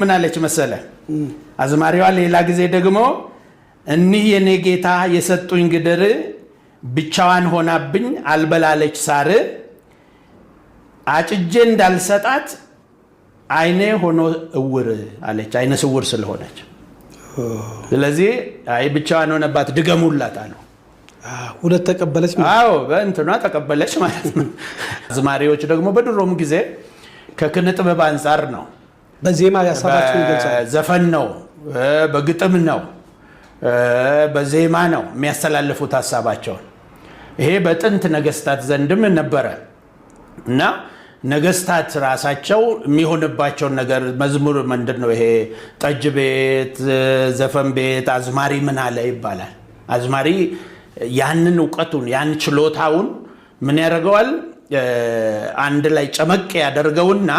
ምን አለች መሰለ አዝማሪዋ ሌላ ጊዜ ደግሞ እኒህ የኔ ጌታ የሰጡኝ ግድር ብቻዋን ሆናብኝ አልበላለች ሳር አጭጄ እንዳልሰጣት አይኔ ሆኖ እውር አለች አይነ ስውር ስለሆነች ስለዚህ አይ ብቻዋን ሆነባት ድገሙላት አሉ ሁለት ተቀበለች ማለት አዎ በእንተና ተቀበለች ማለት ነው አዝማሪዎች ደግሞ በድሮም ጊዜ ከክነ ጥበብ አንፃር ነው በዜማ ያሳባቸው ይገልጻል ዘፈን ነው በግጥም ነው በዜማ ነው የሚያስተላልፉት ሐሳባቸው ይሄ በጥንት ነገስታት ዘንድም ነበረ እና ነገስታት ራሳቸው የሚሆንባቸው ነገር መዝሙር ምንድነው ይሄ ጠጅ ቤት ዘፈን ቤት አዝማሪ ምን አለ ይባላል አዝማሪ ያንን ዕውቀቱን ያን ችሎታውን ምን ያደርገዋል አንድ ላይ ጨመቅ ያደርገውና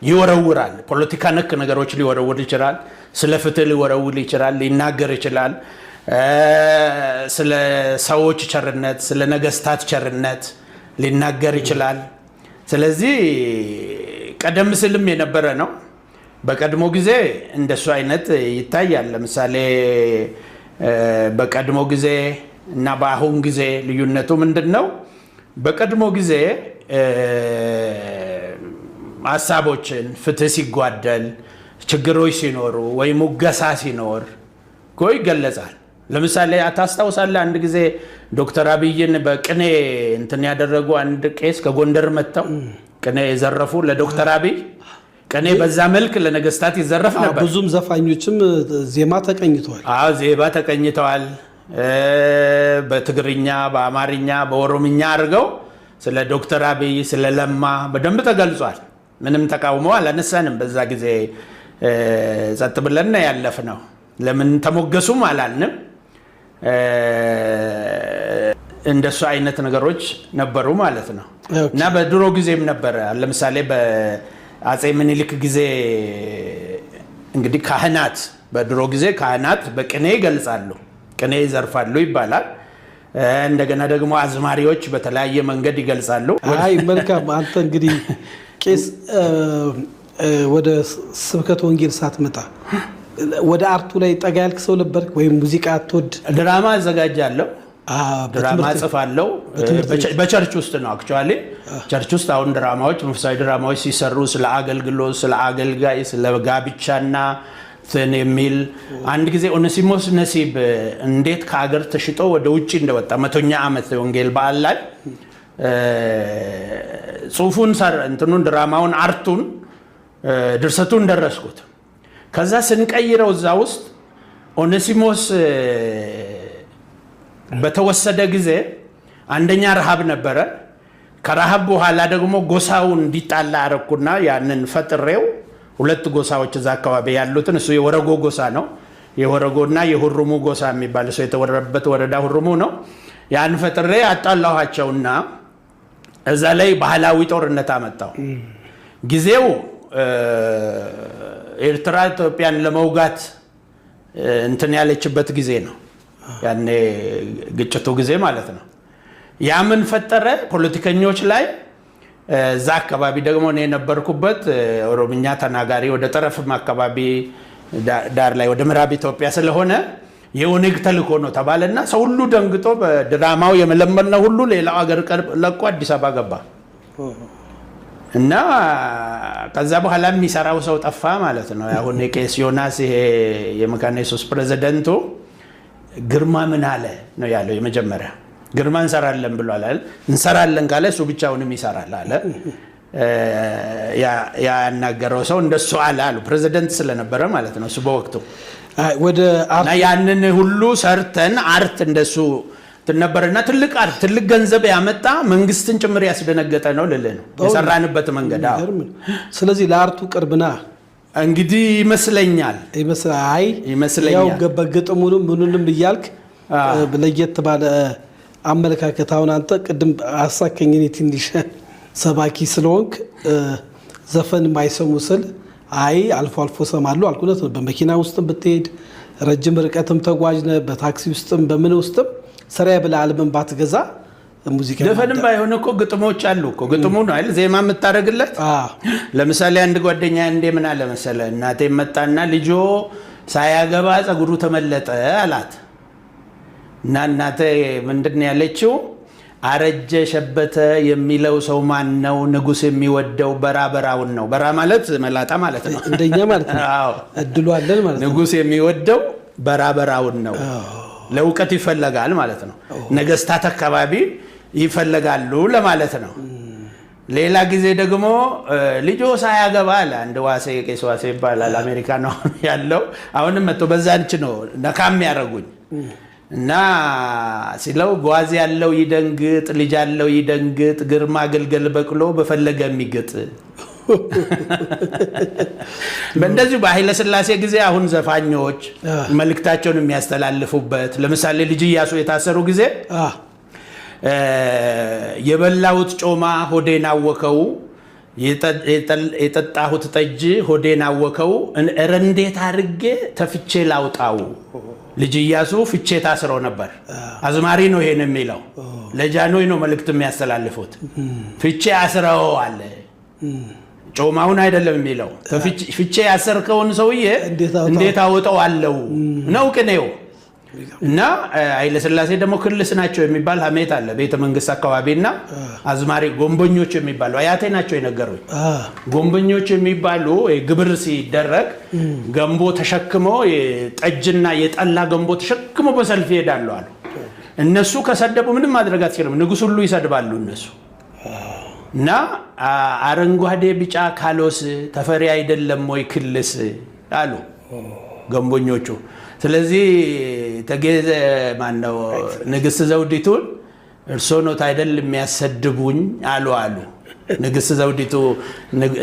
ይወረውራል ፖለቲካ ነክ ነገሮች ሊወረውር ይችላል ስለ ፍትህ ሊወረውር ይችላል ሊናገር ይችላል ስለ ሰዎች ቸርነት ስለ ነገስታት ቸርነት ሊናገር ይችላል ስለዚህ ቀደም ሲልም የነበረ ነው በቀድሞ ጊዜ እንደሱ አይነት ይታያል ለምሳሌ በቀድሞ ጊዜ እና በአሁን ጊዜ ልዩነቱ ምንድነው በቀድሞ ጊዜ ሐሳቦችን ፍትህ ሲጓደል ችግሮች ሲኖሩ ወይ ሙገሳ ሲኖር ቆይ ይገለጻል ለምሳሌ አታስታውሳለህ አንድ ጊዜ ዶክተር አብይን በቅኔ እንትን ያደረጉ አንድ ቄስ ከጎንደር መጣው ቅኔ የዘረፉ ለዶክተር አብይ ቅኔ በዛ መልክ ለነገስታት ይዘረፍ ነበር ብዙም ዘፋኞችም ዜማ ተቀኝተዋል አዎ ዜማ ተቀኝተዋል በትግርኛ በአማርኛ በኦሮምኛ አድርገው ስለ ዶክተር አብይ ስለ ለማ በደንብ ተገልጿል ምንም ተቃውሞ አላነሳንም በዛ ጊዜ ጸጥ ብለን ያለፍነው ለምን ተሞገሱም አላልንም እንደሱ አይነት ነገሮች ነበሩ ማለት ነው እና በድሮ ጊዜም ነበር ለምሳሌ በአጼ ምኒልክ ጊዜ እንግዲህ ካህናት በድሮ ጊዜ ካህናት በቅኔ ይገልጻሉ ቅኔ ይዘርፋሉ ይባላል እንደገና ደግሞ አዝማሪዎች በተለያየ መንገድ ይገልጻሉ አይ መልካም አንተ እንግዲህ ቄስ ወደ ስብከት ወንጌል ሳትመጣ ወደ አርቱ ላይ ጠጋ ያልክ ሰው ነበር ወይ ሙዚቃ አትወድ ድራማ አዘጋጃለሁ ድራማ ጽፋለሁ በቸርች ውስጥ ነው አክቹአሊ ቸርች ውስጥ አሁን ድራማዎች መንፈሳዊ ድራማዎች ሲሰሩ ስለ አገልግሎት ስለ አገልጋይ ስለ ጋብቻና የሚል አንድ ጊዜ ኦኔሲሞስ ነሲብ እንዴት ከሀገር ተሽጦ ወደ ውጪ እንደወጣ 100ኛ ዓመት ወንጌል በዓል ላይ ጽሁፉን እንትኑን ድራማውን አርቱን ድርሰቱን ደረስኩት ከዛ ስንቀይረው እዛ ውስጥ ኦኔሲሞስ በተወሰደ ጊዜ አንደኛ ረሃብ ነበረ ከረሃብ በኋላ ደግሞ ጎሳውን እንዲጣላ አረኩና ያንን ፈጥሬው ሁለት ጎሳዎች እዛ አካባቢ ያሉትን እሱ የወረጎ ጎሳ ነው የወረጎና የሁሩሙ ጎሳ የሚባል ሰው የተወረረበት ወረዳ ሁሩሙ ነው ያን ፈጥሬ አጣላኋቸውና እዛ ላይ ባህላዊ ጦርነት አመጣው ጊዜው ኤርትራ ኢትዮጵያን ለመውጋት እንትን ያለችበት ጊዜ ነው ያኔ ግጭቱ ጊዜ ማለት ነው ያ ምን ፈጠረ ፖለቲከኞች ላይ እዛ አካባቢ ደግሞ እኔ ነበርኩበት ኦሮምኛ ተናጋሪ ወደ ጠረፍም አካባቢ ዳር ላይ ወደ ምዕራብ ኢትዮጵያ ስለሆነ የኦነግ ተልኮ ነው ተባለና ሰው ሁሉ ደንግጦ በድራማው የመለመነው ሁሉ ሌላው አገር ለቆ አዲስ አበባ ገባ እና ከዛ በኋላ የሚሰራው ሰው ጠፋ ማለት ነው አሁን የቄስ ዮናስ ይሄ የመካነ ኢየሱስ ፕሬዝዳንቱ ግርማ ምን አለ ነው ያለው የመጀመሪያ ግርማ እንሰራለን ብሏል እንሰራለን ካለ እሱ ብቻውንም ይሰራል አለ ያናገረው ሰው እንደሱ አለ ፕሬዝዳንት ስለነበረ ማለት ነው እሱ በወቅቱ ወደ እና ያንን ሁሉ ሰርተን አርት እንደሱ ተነበረና ትልቅ አርት ትልቅ ገንዘብ ያመጣ መንግስትን ጭምር ያስደነገጠ ነው ለለ ነው የሰራንበት መንገድ ስለዚህ ለአርቱ ቅርብና እንግዲህ ይመስለኛል ያው ገበግጥሙንም ምንንም ይያልክ ለየት ባለ አመለካከት አሁን አንተ ቅድም አሳከኝኔ ትንሽ ሰባኪ ስለሆንክ ዘፈን ማይሰሙ ስል አልፎ አልፎ ሰማሉ አልኩለት በመኪና ውስጥም ብትሄድ ረጅም ርቀትም ተጓዥ ነህ በታክሲ ውስጥም በምን ውስጥም ሰሪያ ብለ አልበም ባትገዛ ሙዚቃ ዘፈንም ባይሆን እኮ ግጥሞች አሉ እኮ ግጥሙ ነው አይደል ዜማ የምታደርግለት ለምሳሌ አንድ ጓደኛ እንደ ምን አለ መሰለ እናቴ መጣና ልጆ ሳያገባ ጸጉሩ ተመለጠ አላት እና እናቴ ምንድነው ያለችው አረጀ ሸበተ የሚለው ሰው ማን ነው ንጉስ የሚወደው በራበራውን ነው በራ ማለት መላጣ ማለት ነው እንደኛ ማለት ነው አዎ እድሉ አለን ማለት ነው ንጉስ የሚወደው በራበራውን ነው ለውቀት ይፈልጋል ማለት ነው ነገስታት አካባቢ ይፈልጋሉ ለማለት ነው ሌላ ጊዜ ደግሞ ልጆ ሳያገባ አለ አንድ ዋሴ ቄስ ዋሴ ይባላል አሜሪካ ነው ያለው አሁንም መጥቶ በዛንች ነው ነካም ያረጉኝ እና ሲለው ጓዝ ያለው ይደንግጥ ልጅ ያለው ይደንግጥ ግርማ ግልገል በቅሎ በፈለገ የሚገጥ በእንደዚህ በኃይለ ሥላሴ ጊዜ አሁን ዘፋኞች መልእክታቸውን የሚያስተላልፉበት ለምሳሌ ልጅ ኢያሱ የታሰሩ ጊዜ የበላሁት ጮማ ሆዴን አወከው የጠጣሁት ጠጅ ሆዴን አወከው እንዴት አድርጌ ተፍቼ ላውጣው ልጅ ኢያሱ ፍቼ ታስሮ ነበር አዝማሪ ነው ይሄን የሚለው ለጃኖይ ነው መልእክት የሚያስተላልፉት ፍቼ አስረው አለ ጮማውን አይደለም የሚለው ፍቼ ያሰርከውን ሰውዬ እንዴት አወጣው አለው ነው ቅኔው እና ኃይለ ሥላሴ ደግሞ ክልስ ናቸው የሚባል ሀሜት አለ ቤተ መንግስት አካባቢና አዝማሪ ጎንበኞች የሚባሉ አያቴ ናቸው የነገሩኝ ጎንበኞች የሚባሉ ግብር ሲደረግ ገንቦ ተሸክሞ ጠጅና የጠላ ገንቦ ተሸክሞ በሰልፍ ይሄዳሉ አሉ እነሱ ከሰደቡ ምንም ማድረግ አትችልም ንጉስ ሁሉ ይሰድባሉ እነሱ እና አረንጓዴ ቢጫ ካሎስ ተፈሪ አይደለም ወይ ክልስ አሉ ገንቦኞቹ ስለዚህ ተገዘ ማነው ንግስት ዘውዲቱን እርሶ ነው ታይደል የሚያሰድቡኝ አሉ ንግስት ዘውዲቱ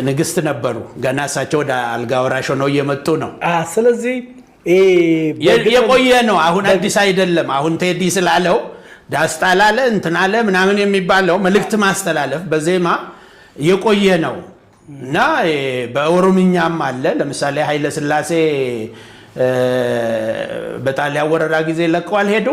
ንግስት ነበሩ ገና እሳቸው ወደ አልጋ ወራሽ ሆነው እየመጡ ነው ስለዚህ የቆየ ነው አሁን አዲስ አይደለም አሁን ቴዲ ስላለው ዳስጣላለ እንትናለ ምናምን የሚባለው መልእክት ማስተላለፍ በዜማ የቆየ ነው እና በኦሮምኛም አለ ለምሳሌ ኃይለ ሥላሴ በጣሊያን ወረራ ጊዜ ለቀዋል ሄዱ